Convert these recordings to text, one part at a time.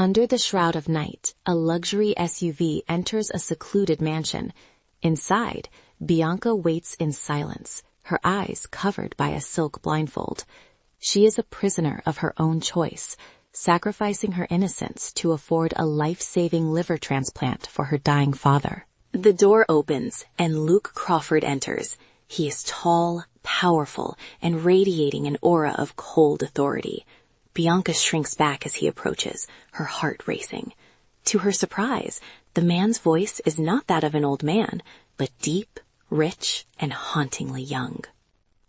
Under the shroud of night, a luxury SUV enters a secluded mansion. Inside, Bianca waits in silence, her eyes covered by a silk blindfold. She is a prisoner of her own choice, sacrificing her innocence to afford a life-saving liver transplant for her dying father. The door opens, and Luke Crawford enters. He is tall, powerful, and radiating an aura of cold authority. Bianca shrinks back as he approaches, her heart racing. To her surprise, the man's voice is not that of an old man, but deep, rich, and hauntingly young.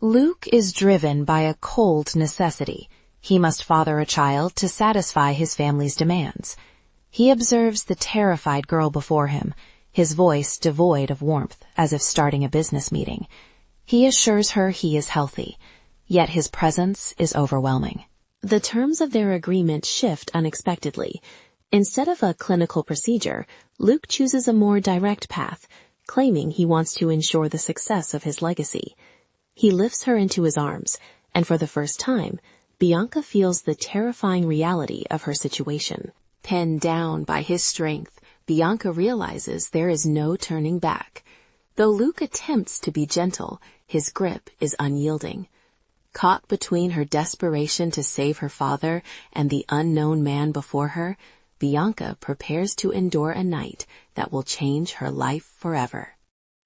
Luke is driven by a cold necessity. He must father a child to satisfy his family's demands. He observes the terrified girl before him, his voice devoid of warmth, as if starting a business meeting. He assures her he is healthy, yet his presence is overwhelming. The terms of their agreement shift unexpectedly. Instead of a clinical procedure, Luke chooses a more direct path, claiming he wants to ensure the success of his legacy. He lifts her into his arms, and for the first time, Bianca feels the terrifying reality of her situation. Pinned down by his strength, Bianca realizes there is no turning back. Though Luke attempts to be gentle, his grip is unyielding. Caught between her desperation to save her father and the unknown man before her, Bianca prepares to endure a night that will change her life forever.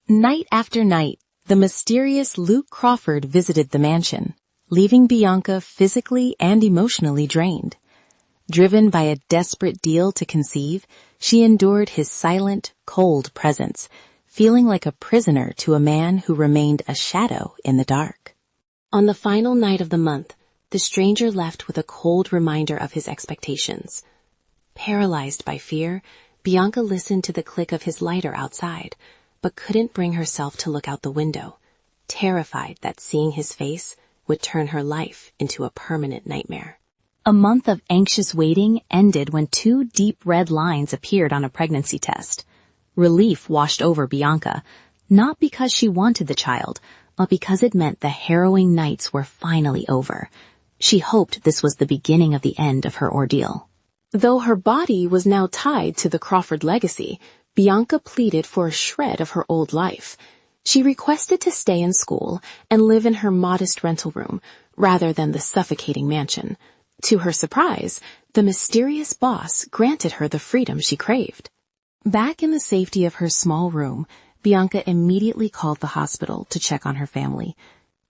Night after night, the mysterious Luke Crawford visited the mansion, leaving Bianca physically and emotionally drained. Driven by a desperate deal to conceive, she endured his silent, cold presence, feeling like a prisoner to a man who remained a shadow in the dark. On the final night of the month, the stranger left with a cold reminder of his expectations. Paralyzed by fear, Bianca listened to the click of his lighter outside, but couldn't bring herself to look out the window, terrified that seeing his face would turn her life into a permanent nightmare. A month of anxious waiting ended when 2 deep red lines appeared on a pregnancy test. Relief washed over Bianca, not because she wanted the child, but because it meant the harrowing nights were finally over. She hoped this was the beginning of the end of her ordeal. Though her body was now tied to the Crawford legacy, Bianca pleaded for a shred of her old life. She requested to stay in school and live in her modest rental room, rather than the suffocating mansion. To her surprise, the mysterious boss granted her the freedom she craved. Back in the safety of her small room, Bianca immediately called the hospital to check on her family.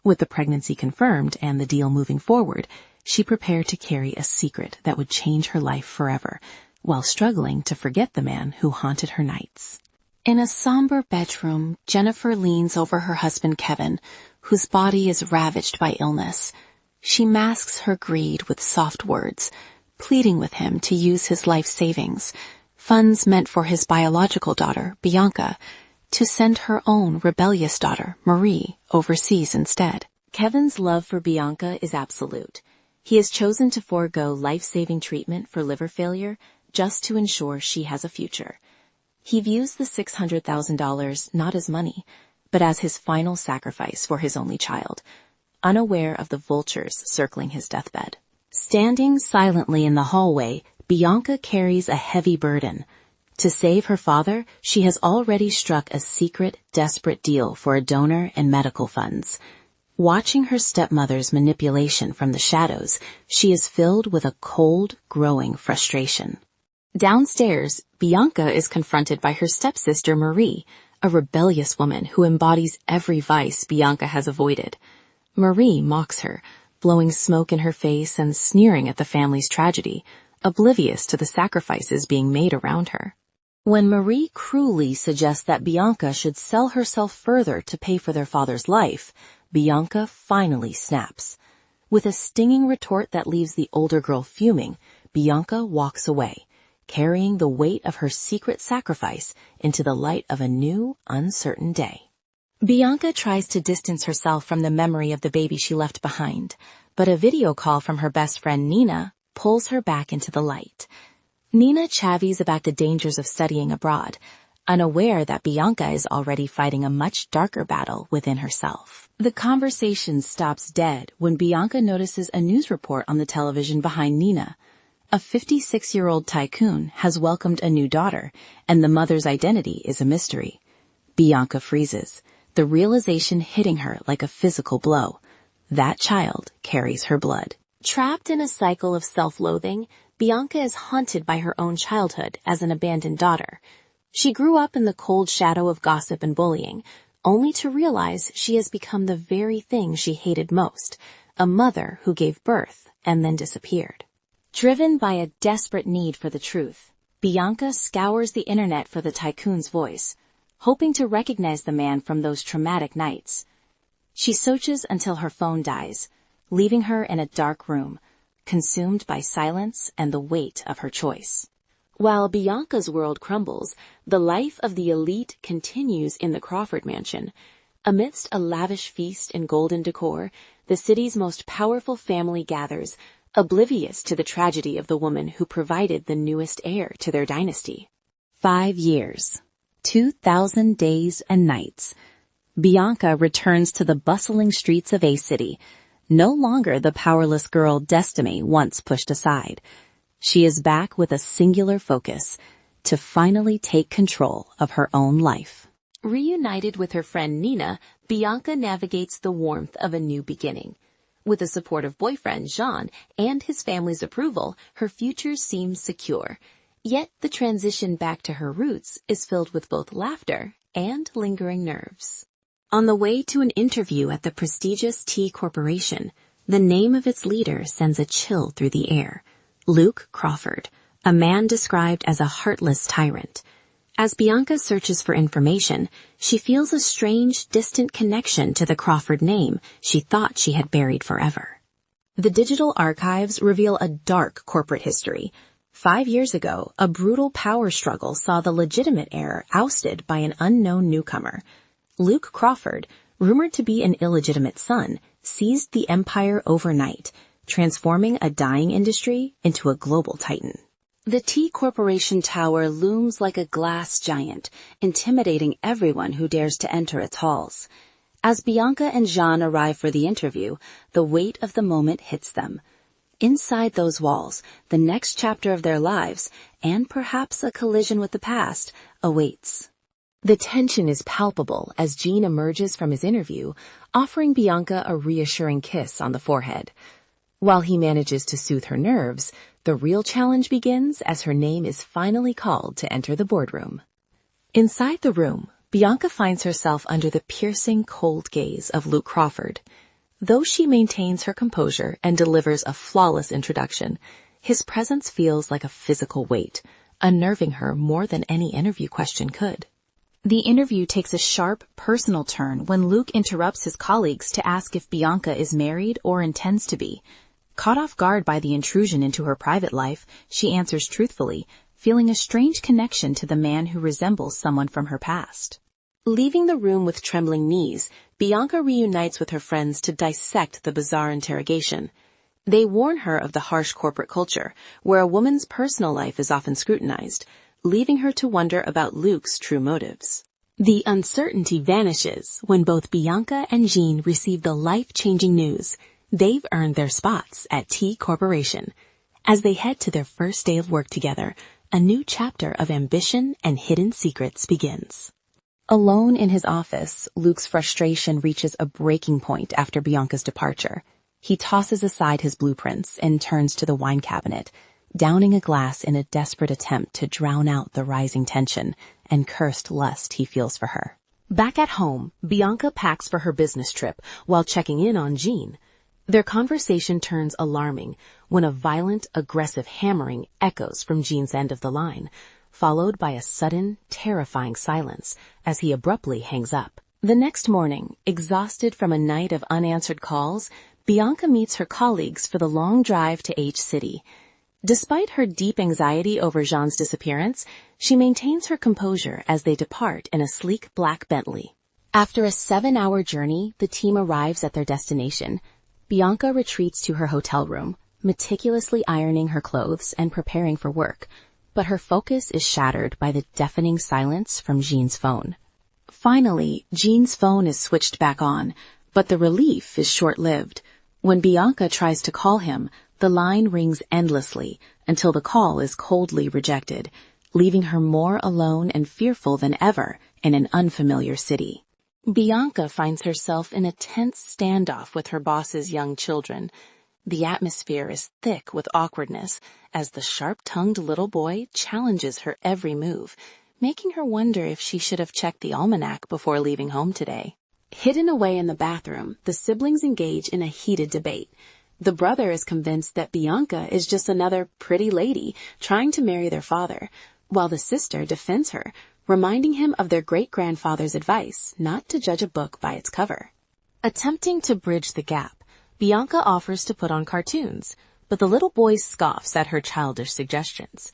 With the pregnancy confirmed and the deal moving forward, she prepared to carry a secret that would change her life forever, while struggling to forget the man who haunted her nights. In a somber bedroom, Jennifer leans over her husband Kevin, whose body is ravaged by illness. She masks her greed with soft words, pleading with him to use his life savings, funds meant for his biological daughter, Bianca, to send her own rebellious daughter, Marie, overseas instead. Kevin's love for Bianca is absolute. He has chosen to forego life-saving treatment for liver failure just to ensure she has a future. He views the $600,000 not as money, but as his final sacrifice for his only child, unaware of the vultures circling his deathbed. Standing silently in the hallway, Bianca carries a heavy burden. To save her father, she has already struck a secret, desperate deal for a donor and medical funds. Watching her stepmother's manipulation from the shadows, she is filled with a cold, growing frustration. Downstairs, Bianca is confronted by her stepsister Marie, a rebellious woman who embodies every vice Bianca has avoided. Marie mocks her, blowing smoke in her face and sneering at the family's tragedy, oblivious to the sacrifices being made around her. When Marie cruelly suggests that Bianca should sell herself further to pay for their father's life, Bianca finally snaps. With a stinging retort that leaves the older girl fuming, Bianca walks away, carrying the weight of her secret sacrifice into the light of a new, uncertain day. Bianca tries to distance herself from the memory of the baby she left behind, but a video call from her best friend Nina pulls her back into the light. Nina chavies about the dangers of studying abroad, unaware that Bianca is already fighting a much darker battle within herself. The conversation stops dead when Bianca notices a news report on the television behind Nina. A 56-year-old tycoon has welcomed a new daughter, and the mother's identity is a mystery. Bianca freezes, the realization hitting her like a physical blow. That child carries her blood. Trapped in a cycle of self-loathing, Bianca is haunted by her own childhood as an abandoned daughter. She grew up in the cold shadow of gossip and bullying, only to realize she has become the very thing she hated most, a mother who gave birth and then disappeared. Driven by a desperate need for the truth, Bianca scours the internet for the tycoon's voice, hoping to recognize the man from those traumatic nights. She searches until her phone dies, leaving her in a dark room, consumed by silence and the weight of her choice. While Bianca's world crumbles, the life of the elite continues in the Crawford mansion. Amidst a lavish feast in golden decor, the city's most powerful family gathers, oblivious to the tragedy of the woman who provided the newest heir to their dynasty. 5 years, 2,000 days and nights. Bianca returns to the bustling streets of A City, no longer the powerless girl Destiny once pushed aside. She is back with a singular focus, to finally take control of her own life. Reunited with her friend Nina, Bianca navigates the warmth of a new beginning. With a supportive boyfriend, Jean, and his family's approval, her future seems secure. Yet the transition back to her roots is filled with both laughter and lingering nerves. On the way to an interview at the prestigious T Corporation, the name of its leader sends a chill through the air. Luke Crawford, a man described as a heartless tyrant. As Bianca searches for information, she feels a strange, distant connection to the Crawford name she thought she had buried forever. The digital archives reveal a dark corporate history. 5 years ago, a brutal power struggle saw the legitimate heir ousted by an unknown newcomer. Luke Crawford, rumored to be an illegitimate son, seized the empire overnight, transforming a dying industry into a global titan. The T Corporation Tower looms like a glass giant, intimidating everyone who dares to enter its halls. As Bianca and Jean arrive for the interview, the weight of the moment hits them. Inside those walls, the next chapter of their lives, and perhaps a collision with the past, awaits. The tension is palpable as Jean emerges from his interview, offering Bianca a reassuring kiss on the forehead. While he manages to soothe her nerves, the real challenge begins as her name is finally called to enter the boardroom. Inside the room, Bianca finds herself under the piercing, cold gaze of Luke Crawford. Though she maintains her composure and delivers a flawless introduction, his presence feels like a physical weight, unnerving her more than any interview question could. The interview takes a sharp, personal turn when Luke interrupts his colleagues to ask if Bianca is married or intends to be. Caught off guard by the intrusion into her private life, she answers truthfully, feeling a strange connection to the man who resembles someone from her past. Leaving the room with trembling knees, Bianca reunites with her friends to dissect the bizarre interrogation. They warn her of the harsh corporate culture, where a woman's personal life is often scrutinized, leaving her to wonder about Luke's true motives. The uncertainty vanishes when both Bianca and Jean receive the life-changing news. They've earned their spots at T Corporation. As they head to their first day of work together, a new chapter of ambition and hidden secrets begins. Alone in his office, Luke's frustration reaches a breaking point after Bianca's departure. He tosses aside his blueprints and turns to the wine cabinet, downing a glass in a desperate attempt to drown out the rising tension and cursed lust he feels for her. Back at home, Bianca packs for her business trip while checking in on Jean. Their conversation turns alarming when a violent, aggressive hammering echoes from Jean's end of the line, followed by a sudden, terrifying silence as he abruptly hangs up. The next morning, exhausted from a night of unanswered calls, Bianca meets her colleagues for the long drive to H City. Despite her deep anxiety over Jean's disappearance, she maintains her composure as they depart in a sleek black Bentley. After a 7-hour journey, the team arrives at their destination. Bianca retreats to her hotel room, meticulously ironing her clothes and preparing for work, but her focus is shattered by the deafening silence from Jean's phone. Finally, Jean's phone is switched back on, but the relief is short-lived. When Bianca tries to call him, The line rings endlessly until the call is coldly rejected, leaving her more alone and fearful than ever in an unfamiliar city. Bianca finds herself in a tense standoff with her boss's young children. The atmosphere is thick with awkwardness as the sharp-tongued little boy challenges her every move, making her wonder if she should have checked the almanac before leaving home today. Hidden away in the bathroom, the siblings engage in a heated debate. The brother is convinced that Bianca is just another pretty lady trying to marry their father, while the sister defends her, reminding him of their great-grandfather's advice not to judge a book by its cover. Attempting to bridge the gap, Bianca offers to put on cartoons, but the little boy scoffs at her childish suggestions.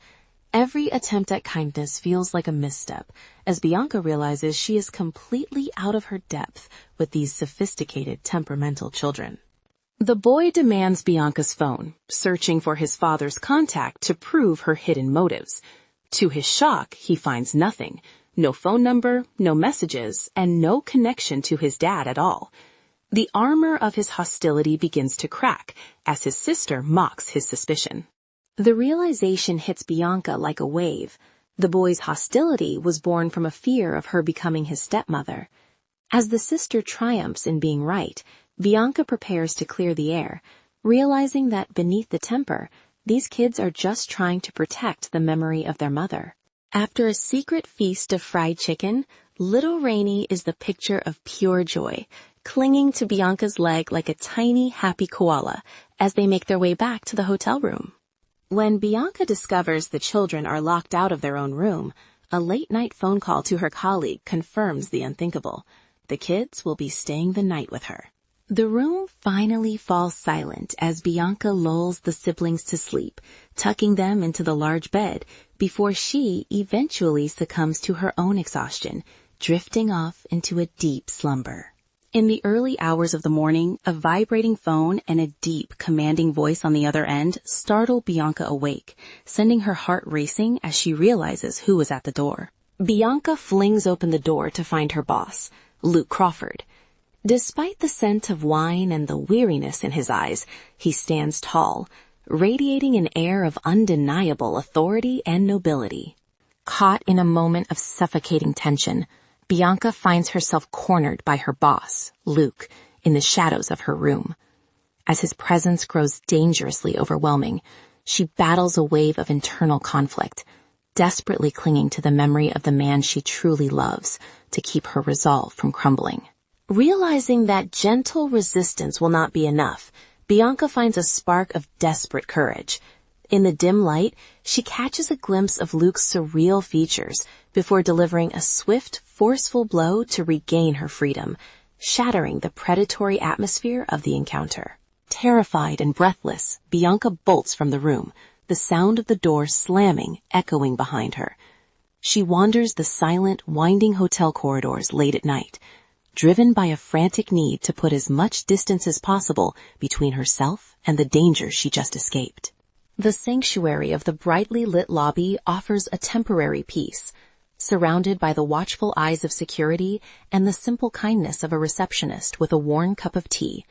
Every attempt at kindness feels like a misstep, as Bianca realizes she is completely out of her depth with these sophisticated, temperamental children. The boy demands Bianca's phone, searching for his father's contact to prove her hidden motives. To his shock, he finds nothing. No phone number, no messages, and no connection to his dad at all. The armor of his hostility begins to crack as his sister mocks his suspicion. The realization hits Bianca like a wave. The boy's hostility was born from a fear of her becoming his stepmother. As the sister triumphs in being right, Bianca prepares to clear the air, realizing that beneath the temper, these kids are just trying to protect the memory of their mother. After a secret feast of fried chicken, little Rainey is the picture of pure joy, clinging to Bianca's leg like a tiny, happy koala as they make their way back to the hotel room. When Bianca discovers the children are locked out of their own room, a late-night phone call to her colleague confirms the unthinkable. The kids will be staying the night with her. The room finally falls silent as Bianca lulls the siblings to sleep, tucking them into the large bed before she eventually succumbs to her own exhaustion, drifting off into a deep slumber. In the early hours of the morning, a vibrating phone and a deep, commanding voice on the other end startle Bianca awake, sending her heart racing as she realizes who is at the door. Bianca flings open the door to find her boss, Luke Crawford. Despite the scent of wine and the weariness in his eyes, he stands tall, radiating an air of undeniable authority and nobility. Caught in a moment of suffocating tension, Bianca finds herself cornered by her boss, Luke, in the shadows of her room. As his presence grows dangerously overwhelming, she battles a wave of internal conflict, desperately clinging to the memory of the man she truly loves to keep her resolve from crumbling. Realizing that gentle resistance will not be enough, Bianca finds a spark of desperate courage. In the dim light, she catches a glimpse of Luke's surreal features before delivering a swift, forceful blow to regain her freedom, shattering the predatory atmosphere of the encounter. Terrified and breathless, Bianca bolts from the room, the sound of the door slamming echoing behind her. She wanders the silent, winding hotel corridors late at night, driven by a frantic need to put as much distance as possible between herself and the danger she just escaped. The sanctuary of the brightly lit lobby offers a temporary peace, surrounded by the watchful eyes of security and the simple kindness of a receptionist with a warm cup of tea.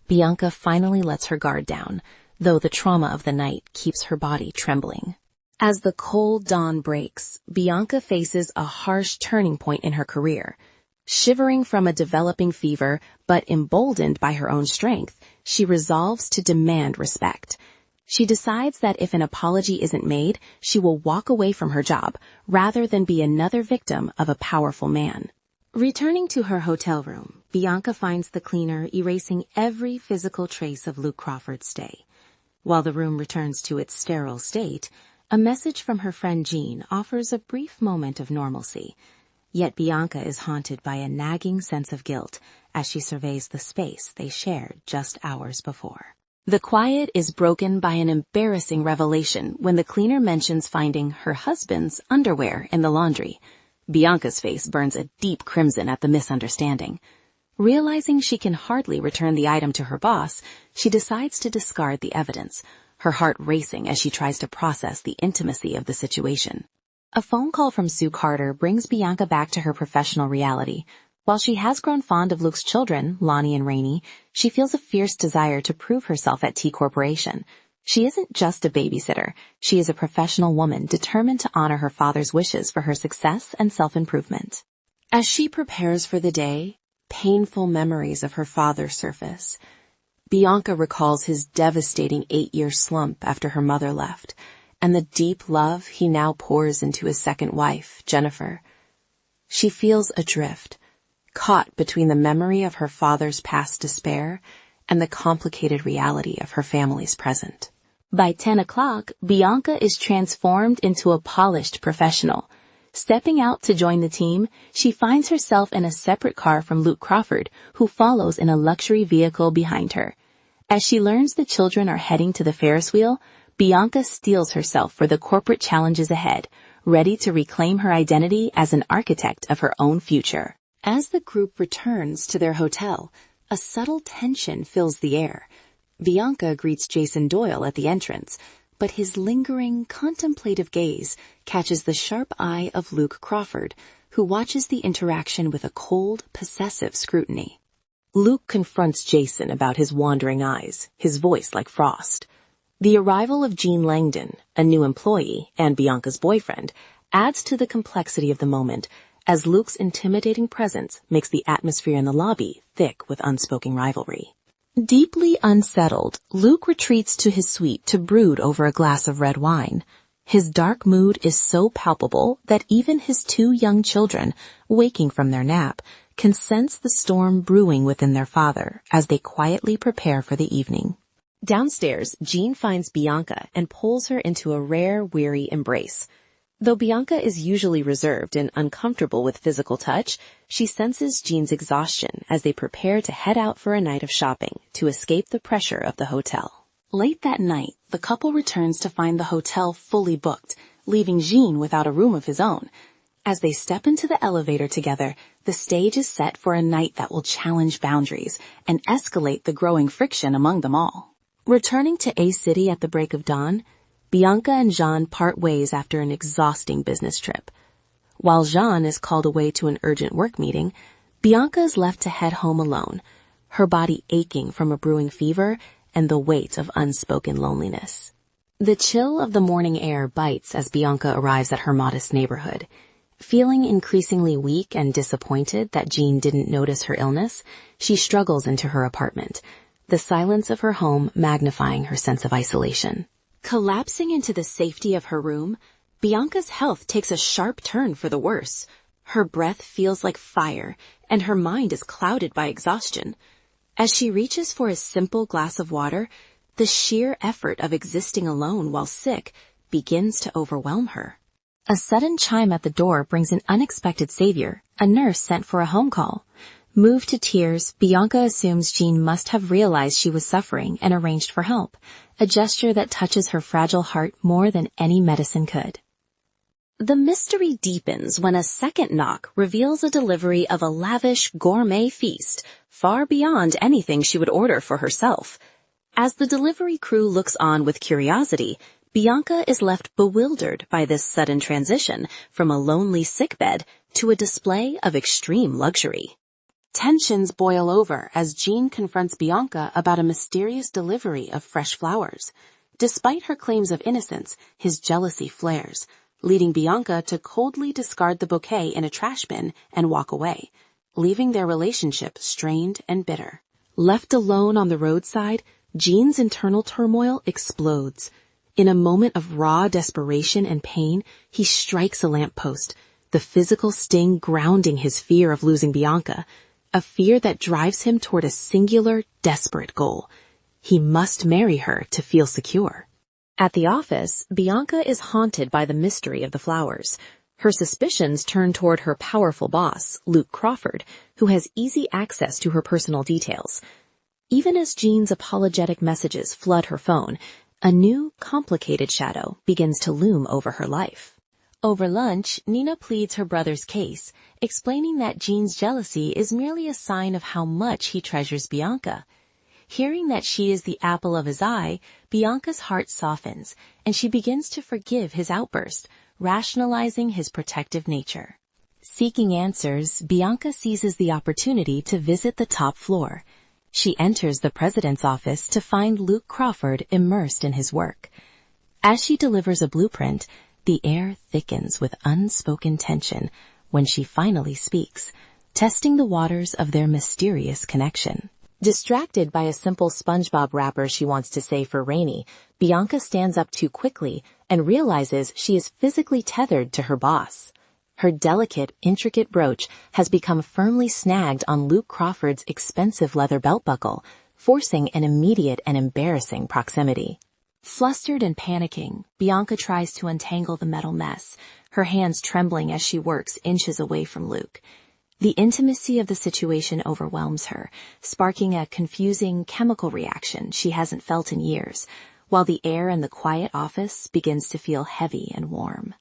Bianca finally lets her guard down, though the trauma of the night keeps her body trembling. As the cold dawn breaks, Bianca faces a harsh turning point in her career. Shivering from a developing fever, but emboldened by her own strength, she resolves to demand respect. She decides that if an apology isn't made, she will walk away from her job, rather than be another victim of a powerful man. Returning to her hotel room, Bianca finds the cleaner erasing every physical trace of Luke Crawford's stay. While the room returns to its sterile state, a message from her friend Jean offers a brief moment of normalcy. Yet Bianca is haunted by a nagging sense of guilt as she surveys the space they shared just hours before. The quiet is broken by an embarrassing revelation when the cleaner mentions finding her husband's underwear in the laundry. Bianca's face burns a deep crimson at the misunderstanding. Realizing she can hardly return the item to her boss, she decides to discard the evidence, her heart racing as she tries to process the intimacy of the situation. A phone call from Sue Carter brings Bianca back to her professional reality. While she has grown fond of Luke's children, Lonnie and Rainey, she feels a fierce desire to prove herself at T Corporation. She isn't just a babysitter. She is a professional woman determined to honor her father's wishes for her success and self-improvement. As she prepares for the day, painful memories of her father surface. Bianca recalls his devastating 8-year slump after her mother left, and the deep love he now pours into his second wife, Jennifer. She feels adrift, caught between the memory of her father's past despair and the complicated reality of her family's present. By 10 o'clock, Bianca is transformed into a polished professional. Stepping out to join the team, she finds herself in a separate car from Luke Crawford, who follows in a luxury vehicle behind her. As she learns the children are heading to the Ferris wheel, Bianca steels herself for the corporate challenges ahead, ready to reclaim her identity as an architect of her own future. As the group returns to their hotel, a subtle tension fills the air. Bianca greets Jason Doyle at the entrance, but his lingering, contemplative gaze catches the sharp eye of Luke Crawford, who watches the interaction with a cold, possessive scrutiny. Luke confronts Jason about his wandering eyes, his voice like frost. The arrival of Jean Langdon, a new employee and Bianca's boyfriend, adds to the complexity of the moment, as Luke's intimidating presence makes the atmosphere in the lobby thick with unspoken rivalry. Deeply unsettled, Luke retreats to his suite to brood over a glass of red wine. His dark mood is so palpable that even his 2 young children, waking from their nap, can sense the storm brewing within their father as they quietly prepare for the evening. Downstairs, Jean finds Bianca and pulls her into a rare, weary embrace. Though Bianca is usually reserved and uncomfortable with physical touch, she senses Jean's exhaustion as they prepare to head out for a night of shopping to escape the pressure of the hotel. Late that night, the couple returns to find the hotel fully booked, leaving Jean without a room of his own. As they step into the elevator together, the stage is set for a night that will challenge boundaries and escalate the growing friction among them all. Returning to A City at the break of dawn, Bianca and Jean part ways after an exhausting business trip. While Jean is called away to an urgent work meeting, Bianca is left to head home alone, her body aching from a brewing fever and the weight of unspoken loneliness. The chill of the morning air bites as Bianca arrives at her modest neighborhood. Feeling increasingly weak and disappointed that Jean didn't notice her illness, she struggles into her apartment, the silence of her home magnifying her sense of isolation. Collapsing into the safety of her room, Bianca's health takes a sharp turn for the worse. Her breath feels like fire, and her mind is clouded by exhaustion. As she reaches for a simple glass of water, the sheer effort of existing alone while sick begins to overwhelm her. A sudden chime at the door brings an unexpected savior, a nurse sent for a home call. Moved to tears, Bianca assumes Jean must have realized she was suffering and arranged for help, a gesture that touches her fragile heart more than any medicine could. The mystery deepens when a second knock reveals a delivery of a lavish gourmet feast, far beyond anything she would order for herself. As the delivery crew looks on with curiosity, Bianca is left bewildered by this sudden transition from a lonely sickbed to a display of extreme luxury. Tensions boil over as Jean confronts Bianca about a mysterious delivery of fresh flowers. Despite her claims of innocence, his jealousy flares, leading Bianca to coldly discard the bouquet in a trash bin and walk away, leaving their relationship strained and bitter. Left alone on the roadside, Jean's internal turmoil explodes. In a moment of raw desperation and pain, he strikes a lamppost, the physical sting grounding his fear of losing Bianca, a fear that drives him toward a singular, desperate goal. He must marry her to feel secure. At the office, Bianca is haunted by the mystery of the flowers. Her suspicions turn toward her powerful boss, Luke Crawford, who has easy access to her personal details. Even as Jean's apologetic messages flood her phone, a new, complicated shadow begins to loom over her life. Over lunch, Nina pleads her brother's case, explaining that Jean's jealousy is merely a sign of how much he treasures Bianca. Hearing that she is the apple of his eye, Bianca's heart softens, and she begins to forgive his outburst, rationalizing his protective nature. Seeking answers, Bianca seizes the opportunity to visit the top floor. She enters the president's office to find Luke Crawford immersed in his work. As she delivers a blueprint, the air thickens with unspoken tension when she finally speaks, testing the waters of their mysterious connection. Distracted by a simple SpongeBob rapper she wants to say for Rainy, Bianca stands up too quickly and realizes she is physically tethered to her boss. Her delicate, intricate brooch has become firmly snagged on Luke Crawford's expensive leather belt buckle, forcing an immediate and embarrassing proximity. Flustered and panicking, Bianca tries to untangle the metal mess, her hands trembling as she works inches away from Luke. The intimacy of the situation overwhelms her, sparking a confusing chemical reaction she hasn't felt in years, while the air in the quiet office begins to feel heavy and warm.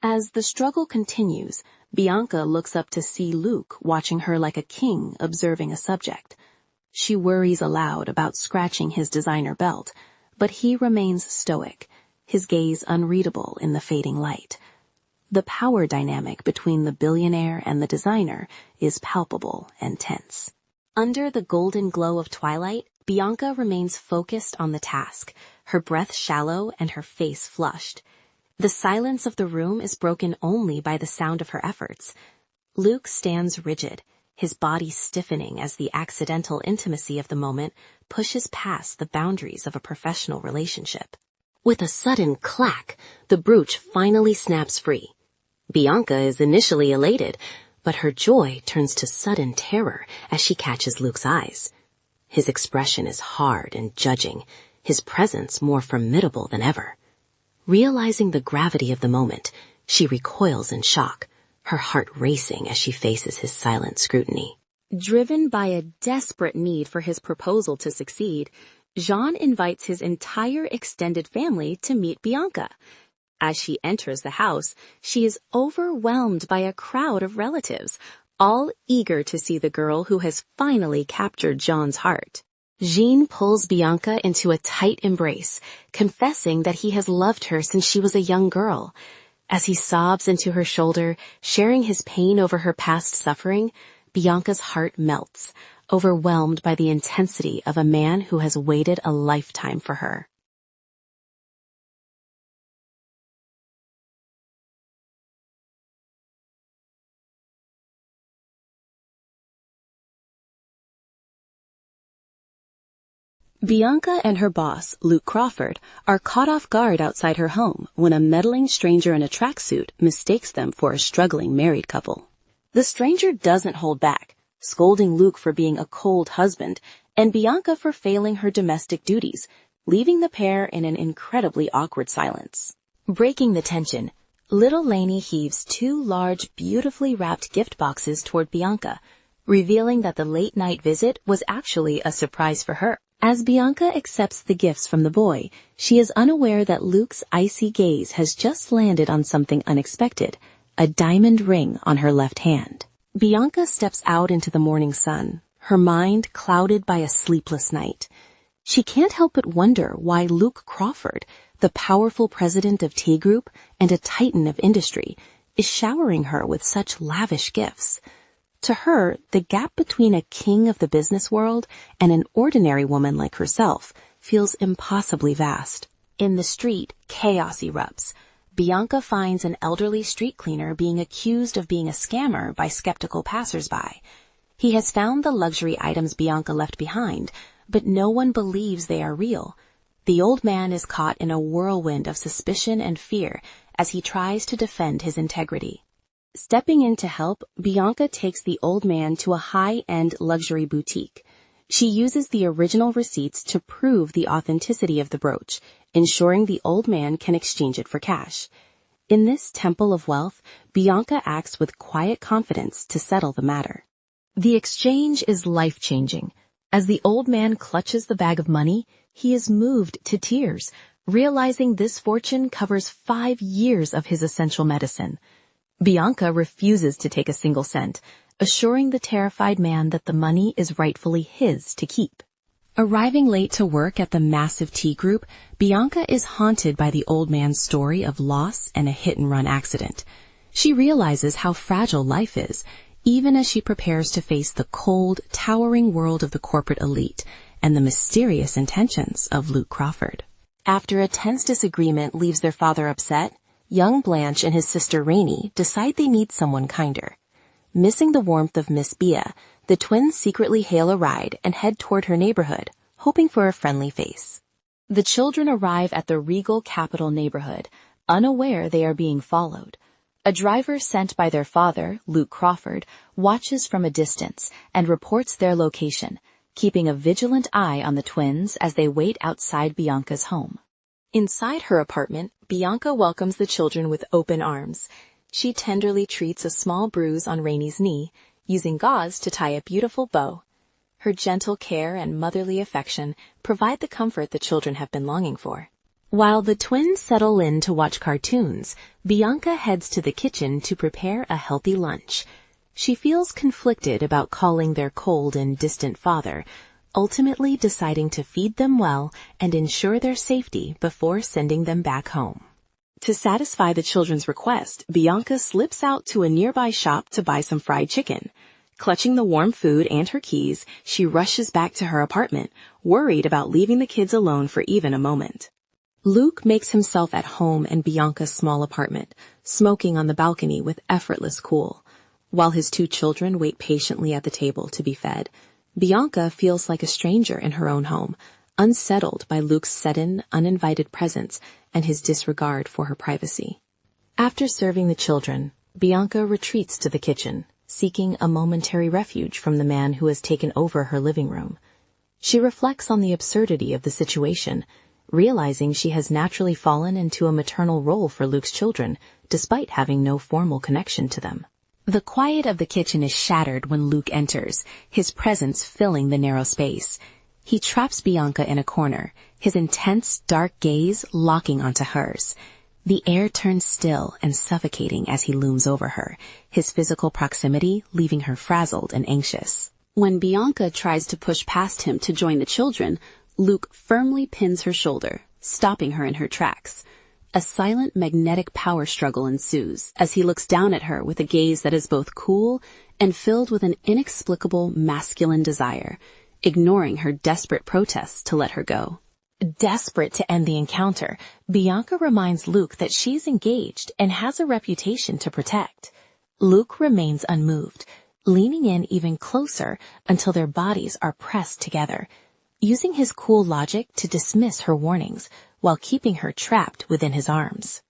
As the struggle continues, Bianca looks up to see Luke watching her like a king observing a subject. She worries aloud about scratching his designer belt, but he remains stoic, his gaze unreadable in the fading light. The power dynamic between the billionaire and the designer is palpable and tense. Under the golden glow of twilight, Bianca remains focused on the task, her breath shallow and her face flushed. The silence of the room is broken only by the sound of her efforts. Luke stands rigid, his body stiffening as the accidental intimacy of the moment pushes past the boundaries of a professional relationship. With a sudden clack, the brooch finally snaps free. Bianca is initially elated, but her joy turns to sudden terror as she catches Luke's eyes. His expression is hard and judging, his presence more formidable than ever. Realizing the gravity of the moment, she recoils in shock, her heart racing as she faces his silent scrutiny. Driven by a desperate need for his proposal to succeed, Jean invites his entire extended family to meet Bianca. As she enters the house, she is overwhelmed by a crowd of relatives, all eager to see the girl who has finally captured Jean's heart. Jean pulls Bianca into a tight embrace, confessing that he has loved her since she was a young girl. As he sobs into her shoulder, sharing his pain over her past suffering, Bianca's heart melts, overwhelmed by the intensity of a man who has waited a lifetime for her. Bianca and her boss, Luke Crawford, are caught off guard outside her home when a meddling stranger in a tracksuit mistakes them for a struggling married couple. The stranger doesn't hold back, scolding Luke for being a cold husband and Bianca for failing her domestic duties, leaving the pair in an incredibly awkward silence. Breaking the tension, little Lainey heaves 2 large, beautifully wrapped gift boxes toward Bianca, revealing that the late-night visit was actually a surprise for her. As Bianca accepts the gifts from the boy, she is unaware that Luke's icy gaze has just landed on something unexpected, a diamond ring on her left hand. Bianca steps out into the morning sun, her mind clouded by a sleepless night. She can't help but wonder why Luke Crawford, the powerful president of T Group and a titan of industry, is showering her with such lavish gifts. To her, the gap between a king of the business world and an ordinary woman like herself feels impossibly vast. In the street, chaos erupts. Bianca finds an elderly street cleaner being accused of being a scammer by skeptical passersby. He has found the luxury items Bianca left behind, but no one believes they are real. The old man is caught in a whirlwind of suspicion and fear as he tries to defend his integrity. Stepping in to help, Bianca takes the old man to a high-end luxury boutique. She uses the original receipts to prove the authenticity of the brooch, ensuring the old man can exchange it for cash. In this temple of wealth, Bianca acts with quiet confidence to settle the matter. The exchange is life-changing. As the old man clutches the bag of money, he is moved to tears, realizing this fortune covers 5 years of his essential medicine. Bianca refuses to take a single cent, assuring the terrified man that the money is rightfully his to keep. Arriving late to work at the massive T Group, Bianca is haunted by the old man's story of loss and a hit-and-run accident. She realizes how fragile life is, even as she prepares to face the cold, towering world of the corporate elite and the mysterious intentions of Luke Crawford. After a tense disagreement leaves their father upset, young Blanche and his sister Rainey decide they need someone kinder. Missing the warmth of Miss Bia, the twins secretly hail a ride and head toward her neighborhood, hoping for a friendly face. The children arrive at the regal Capital neighborhood, unaware they are being followed. A driver sent by their father, Luke Crawford, watches from a distance and reports their location, keeping a vigilant eye on the twins as they wait outside Bianca's home. Inside her apartment, Bianca welcomes the children with open arms. She tenderly treats a small bruise on Rainey's knee, using gauze to tie a beautiful bow. Her gentle care and motherly affection provide the comfort the children have been longing for. While the twins settle in to watch cartoons, Bianca heads to the kitchen to prepare a healthy lunch. She feels conflicted about calling their cold and distant father, ultimately deciding to feed them well and ensure their safety before sending them back home. To satisfy the children's request, Bianca slips out to a nearby shop to buy some fried chicken. Clutching the warm food and her keys, she rushes back to her apartment, worried about leaving the kids alone for even a moment. Luke makes himself at home in Bianca's small apartment, smoking on the balcony with effortless cool. While his two children wait patiently at the table to be fed, Bianca feels like a stranger in her own home, unsettled by Luke's sudden, uninvited presence and his disregard for her privacy. After serving the children, Bianca retreats to the kitchen, seeking a momentary refuge from the man who has taken over her living room. She reflects on the absurdity of the situation, realizing she has naturally fallen into a maternal role for Luke's children, despite having no formal connection to them. The quiet of the kitchen is shattered when Luke enters, his presence filling the narrow space. He traps Bianca in a corner, his intense, dark gaze locking onto hers. The air turns still and suffocating as he looms over her, his physical proximity leaving her frazzled and anxious. When Bianca tries to push past him to join the children, Luke firmly pins her shoulder, stopping her in her tracks. A silent magnetic power struggle ensues as he looks down at her with a gaze that is both cool and filled with an inexplicable masculine desire, ignoring her desperate protests to let her go. Desperate to end the encounter, Bianca reminds Luke that she's engaged and has a reputation to protect. Luke remains unmoved, leaning in even closer until their bodies are pressed together, using his cool logic to dismiss her warnings while keeping her trapped within his arms.